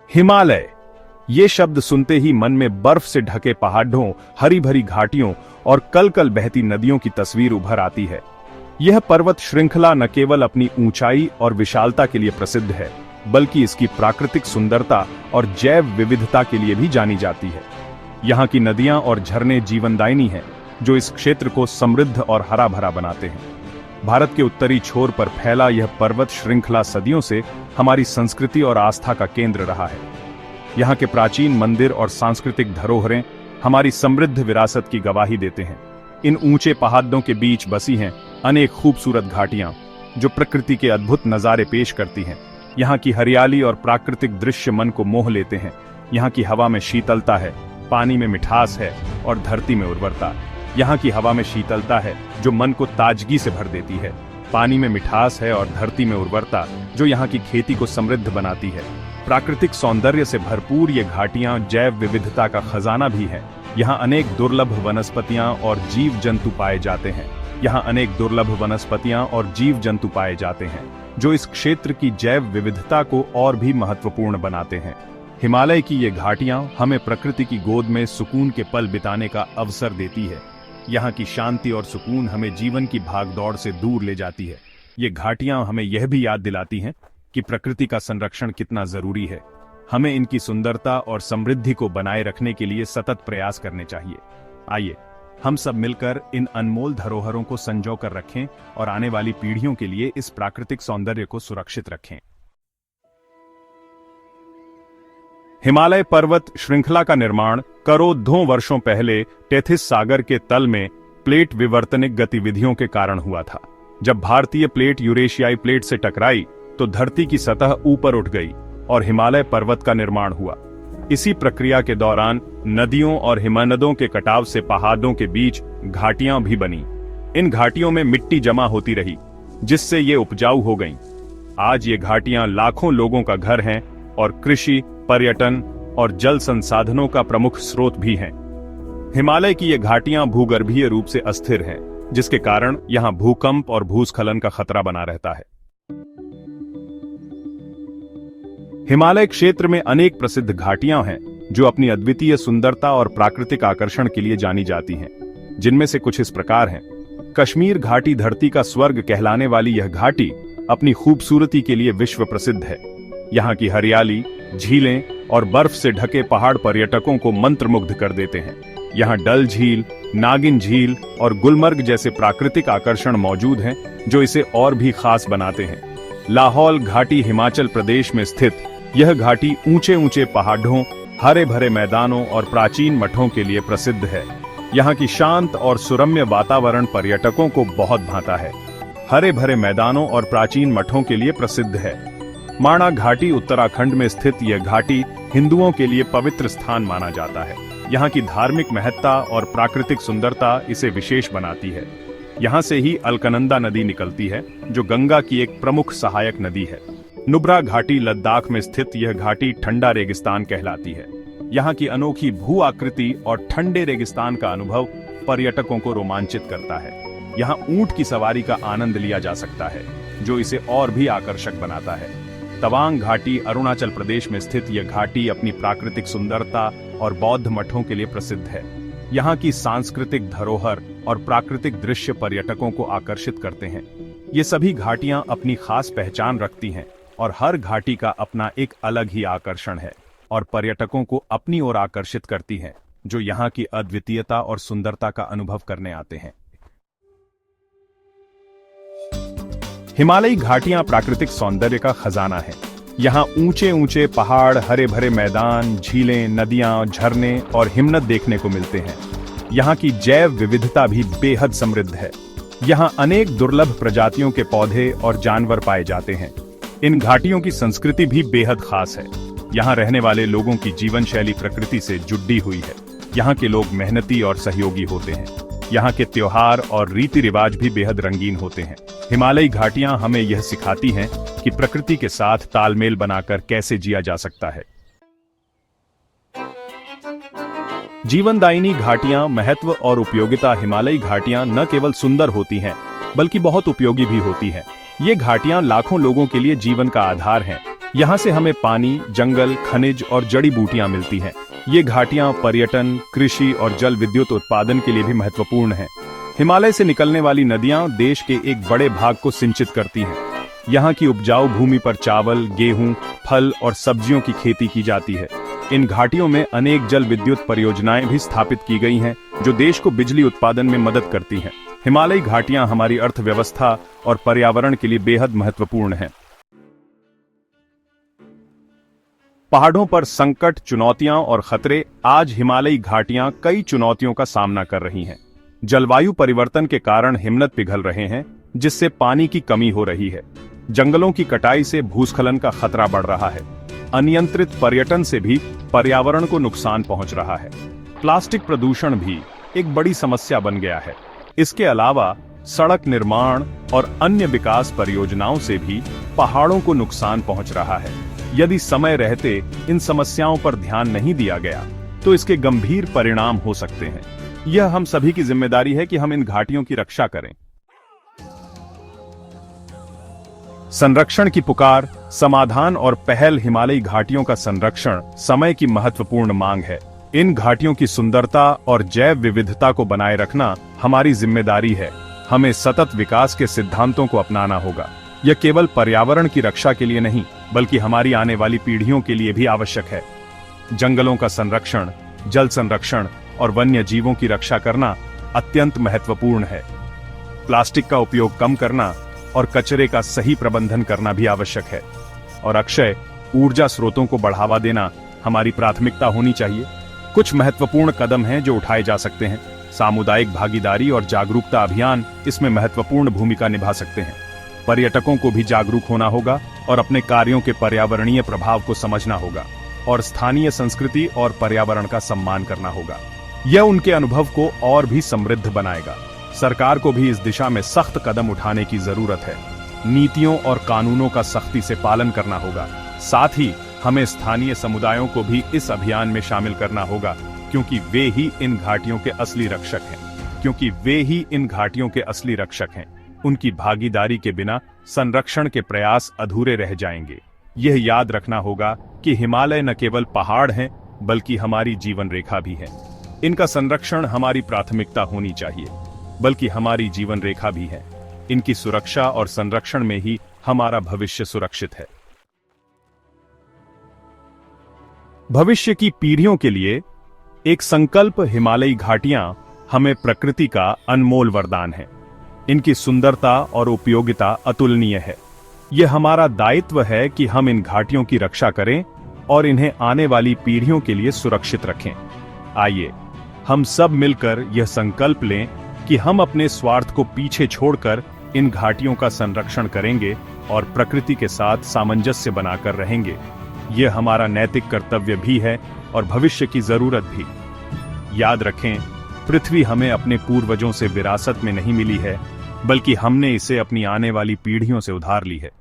हिमालय, ये शब्द सुनते ही मन में बर्फ से ढके पहाड़ों, हरी भरी घाटियों और कल कल बहती नदियों की तस्वीर उभर आती है। यह पर्वत श्रृंखला न केवल अपनी ऊंचाई और विशालता के लिए प्रसिद्ध है, बल्कि इसकी प्राकृतिक सुंदरता और जैव विविधता के लिए भी जानी जाती है। यहाँ की नदियां और झरने जीवनदायिनी हैं, जो इस क्षेत्र को समृद्ध और हरा भरा बनाते हैं। भारत के उत्तरी छोर पर फैला यह पर्वत श्रृंखला सदियों से हमारी संस्कृति और आस्था का केंद्र रहा है। यहाँ के प्राचीन मंदिर और सांस्कृतिक धरोहरें हमारी समृद्ध विरासत की गवाही देते हैं। इन ऊंचे पहाड़ों के बीच बसी हैं अनेक खूबसूरत घाटियां, जो प्रकृति के अद्भुत नज़ारे पेश करती हैं। यहाँ की हरियाली और प्राकृतिक दृश्य मन को मोह लेते हैं। यहाँ की हवा में शीतलता है, पानी में मिठास है और धरती में उर्वरता। यहाँ की हवा में शीतलता है जो मन को ताजगी से भर देती है, पानी में मिठास है और धरती में उर्वरता जो यहाँ की खेती को समृद्ध बनाती है। प्राकृतिक सौंदर्य से भरपूर ये घाटियां जैव विविधता का खजाना भी है। यहाँ अनेक दुर्लभ वनस्पतियां और जीव जंतु पाए जाते हैं। यहाँ अनेक दुर्लभ वनस्पतियां और जीव जंतु पाए जाते हैं जो इस क्षेत्र की जैव विविधता को और भी महत्वपूर्ण बनाते हैं। हिमालय की ये घाटियां हमें प्रकृति की गोद में सुकून के पल बिताने का अवसर देती है। यहाँ की शांति और सुकून हमें जीवन की भागदौड़ से दूर ले जाती है। ये घाटियां हमें यह भी याद दिलाती हैं कि प्रकृति का संरक्षण कितना जरूरी है। हमें इनकी सुंदरता और समृद्धि को बनाए रखने के लिए सतत प्रयास करने चाहिए। आइए हम सब मिलकर इन अनमोल धरोहरों को संजो कर रखें और आने वाली पीढ़ियों के लिए इस प्राकृतिक सौंदर्य को सुरक्षित रखें। हिमालय पर्वत श्रृंखला का निर्माण करोड़ों वर्षों पहले टेथिस सागर के तल में प्लेट विवर्तनिक गतिविधियों के कारण हुआ था। जब भारतीय प्लेट यूरेशियाई प्लेट से टकराई तो धरती की सतह ऊपर उठ गई और हिमालय पर्वत का निर्माण हुआ। इसी प्रक्रिया के दौरान नदियों और हिमनदों के कटाव से पहाड़ों के बीच घाटियां भी बनी। इन घाटियों में मिट्टी जमा होती रही, जिससे ये उपजाऊ हो गईं। आज ये घाटियां लाखों लोगों का घर हैं और कृषि, पर्यटन और जल संसाधनों का प्रमुख स्रोत भी हैं। हिमालय की ये घाटियां भूगर्भीय रूप से अस्थिर हैं, जिसके कारण यहां भूकंप और भूस्खलन का खतरा बना रहता है। हिमालय क्षेत्र में अनेक प्रसिद्ध घाटियां हैं जो अपनी अद्वितीय सुंदरता और प्राकृतिक आकर्षण के लिए जानी जाती हैं, जिनमें से कुछ इस प्रकार हैं। कश्मीर घाटी धरती का स्वर्ग कहलाने वाली यह घाटी अपनी खूबसूरती के लिए विश्व प्रसिद्ध है। यहाँ की हरियाली, झीलें और बर्फ से ढके पहाड़ पर्यटकों को मंत्रमुग्ध कर देते हैं। यहाँ डल झील, नागिन झील और गुलमर्ग जैसे प्राकृतिक आकर्षण मौजूद हैं जो इसे और भी खास बनाते हैं। लाहौल घाटी हिमाचल प्रदेश में स्थित यह घाटी ऊंचे ऊंचे पहाड़ों, हरे भरे मैदानों और प्राचीन मठों के लिए प्रसिद्ध है। यहाँ की शांत और सुरम्य वातावरण पर्यटकों को बहुत भाता है। हरे भरे मैदानों और प्राचीन मठों के लिए प्रसिद्ध है। माणा घाटी उत्तराखंड में स्थित यह घाटी हिंदुओं के लिए पवित्र स्थान माना जाता है। यहाँ की धार्मिक महत्ता और प्राकृतिक सुंदरता इसे विशेष बनाती है। यहाँ से ही अलकनंदा नदी निकलती है, जो गंगा की एक प्रमुख सहायक नदी है। नुब्रा घाटी लद्दाख में स्थित यह घाटी ठंडा रेगिस्तान कहलाती है। यहाँ की अनोखी भू आकृति और ठंडे रेगिस्तान का अनुभव पर्यटकों को रोमांचित करता है। यहाँ ऊंट की सवारी का आनंद लिया जा सकता है, जो इसे और भी आकर्षक बनाता है। तवांग घाटी अरुणाचल प्रदेश में स्थित यह घाटी अपनी प्राकृतिक सुंदरता और बौद्ध मठों के लिए प्रसिद्ध है। यहाँ की सांस्कृतिक धरोहर और प्राकृतिक दृश्य पर्यटकों को आकर्षित करते हैं। ये सभी घाटियां अपनी खास पहचान रखती हैं और हर घाटी का अपना एक अलग ही आकर्षण है और पर्यटकों को अपनी ओर आकर्षित करती हैं, जो यहाँ की अद्वितीयता और सुंदरता का अनुभव करने आते हैं। हिमालयी घाटियां प्राकृतिक सौंदर्य का खजाना है। यहाँ ऊंचे ऊंचे पहाड़, हरे भरे मैदान, झीलें, नदियां, झरने और हिमनद देखने को मिलते हैं। यहाँ की जैव विविधता भी बेहद समृद्ध है। यहाँ अनेक दुर्लभ प्रजातियों के पौधे और जानवर पाए जाते हैं। इन घाटियों की संस्कृति भी बेहद खास है। यहाँ रहने वाले लोगों की जीवन शैली प्रकृति से जुड़ी हुई है। यहाँ के लोग मेहनती और सहयोगी होते हैं। यहाँ के त्योहार और रीति रिवाज भी बेहद रंगीन होते हैं। हिमालयी घाटियां हमें यह सिखाती हैं कि प्रकृति के साथ तालमेल बनाकर कैसे जिया जा सकता है। जीवनदायिनी घाटियां महत्व और उपयोगिता। हिमालयी घाटियां न केवल सुंदर होती हैं, बल्कि बहुत उपयोगी भी होती हैं। ये घाटियां लाखों लोगों के लिए जीवन का आधार हैं। यहाँ से हमें पानी, जंगल, खनिज और जड़ी बूटियां मिलती हैं। ये घाटियां पर्यटन, कृषि और जल विद्युत उत्पादन के लिए भी महत्वपूर्ण हैं। हिमालय से निकलने वाली नदियां देश के एक बड़े भाग को सिंचित करती हैं। यहाँ की उपजाऊ भूमि पर चावल, गेहूं, फल और सब्जियों की खेती की जाती है। इन घाटियों में अनेक जल विद्युत परियोजनाएं भी स्थापित की गई हैं, जो देश को बिजली उत्पादन में मदद करती हैं। हिमालयी घाटियां हमारी अर्थव्यवस्था और पर्यावरण के लिए बेहद महत्वपूर्ण हैं। पहाड़ों पर संकट, चुनौतियां और खतरे। आज हिमालयी घाटियां कई चुनौतियों का सामना कर रही हैं। जलवायु परिवर्तन के कारण हिमनद पिघल रहे हैं, जिससे पानी की कमी हो रही है। जंगलों की कटाई से भूस्खलन का खतरा बढ़ रहा है। अनियंत्रित पर्यटन से भी पर्यावरण को नुकसान पहुंच रहा है। प्लास्टिक प्रदूषण भी एक बड़ी समस्या बन गया है। इसके अलावा सड़क निर्माण और अन्य विकास परियोजनाओं से भी पहाड़ों को नुकसान पहुंच रहा है। यदि समय रहते इन समस्याओं पर ध्यान नहीं दिया गया तो इसके गंभीर परिणाम हो सकते हैं। यह हम सभी की जिम्मेदारी है कि हम इन घाटियों की रक्षा करें। संरक्षण की पुकार, समाधान और पहल। हिमालयी घाटियों का संरक्षण समय की महत्वपूर्ण मांग है। इन घाटियों की सुंदरता और जैव विविधता को बनाए रखना हमारी जिम्मेदारी है। हमें सतत विकास के सिद्धांतों को अपनाना होगा। यह केवल पर्यावरण की रक्षा के लिए नहीं, बल्कि हमारी आने वाली पीढ़ियों के लिए भी आवश्यक है। जंगलों का संरक्षण, जल संरक्षण और वन्य जीवों की रक्षा करना अत्यंत महत्वपूर्ण है। प्लास्टिक का उपयोग कम करना और कचरे का सही प्रबंधन करना भी आवश्यक है। और अक्षय ऊर्जा स्रोतों को बढ़ावा देना हमारी प्राथमिकता होनी चाहिए। कुछ महत्वपूर्ण कदम हैं जो उठाए जा सकते हैं। सामुदायिक भागीदारी और जागरूकता अभियान इसमें महत्वपूर्ण भूमिका निभा सकते हैं। पर्यटकों को भी जागरूक होना होगा और अपने कार्यों के पर्यावरणीय प्रभाव को समझना होगा और स्थानीय संस्कृति और पर्यावरण का सम्मान करना होगा। यह उनके अनुभव को और भी समृद्ध बनाएगा। सरकार को भी इस दिशा में सख्त कदम उठाने की जरूरत है। नीतियों और कानूनों का सख्ती से पालन करना होगा। साथ ही हमें स्थानीय समुदायों को भी इस अभियान में शामिल करना होगा, क्योंकि वे ही इन घाटियों के असली रक्षक हैं। उनकी भागीदारी के बिना संरक्षण के प्रयास अधूरे रह जाएंगे। यह याद रखना होगा कि हिमालय न केवल पहाड़ हैं, बल्कि हमारी जीवन रेखा भी है। इनका संरक्षण हमारी प्राथमिकता होनी चाहिए, बल्कि हमारी जीवन रेखा भी है। इनकी सुरक्षा और संरक्षण में ही हमारा भविष्य सुरक्षित है। भविष्य की पीढ़ियों के लिए एक संकल्प। हिमालयी घाटियां हमें प्रकृति का अनमोल वरदान है। इनकी सुंदरता और उपयोगिता अतुलनीय है। यह हमारा दायित्व है कि हम इन घाटियों की रक्षा करें और इन्हें आने वाली पीढ़ियों के लिए सुरक्षित रखें। आइए हम सब मिलकर यह संकल्प लें कि हम अपने स्वार्थ को पीछे छोड़कर इन घाटियों का संरक्षण करेंगे और प्रकृति के साथ सामंजस्य बनाकर रहेंगे। यह हमारा नैतिक कर्तव्य भी है और भविष्य की जरूरत भी। याद रखें, पृथ्वी हमें अपने पूर्वजों से विरासत में नहीं मिली है, बल्कि हमने इसे अपनी आने वाली पीढ़ियों से उधार ली है।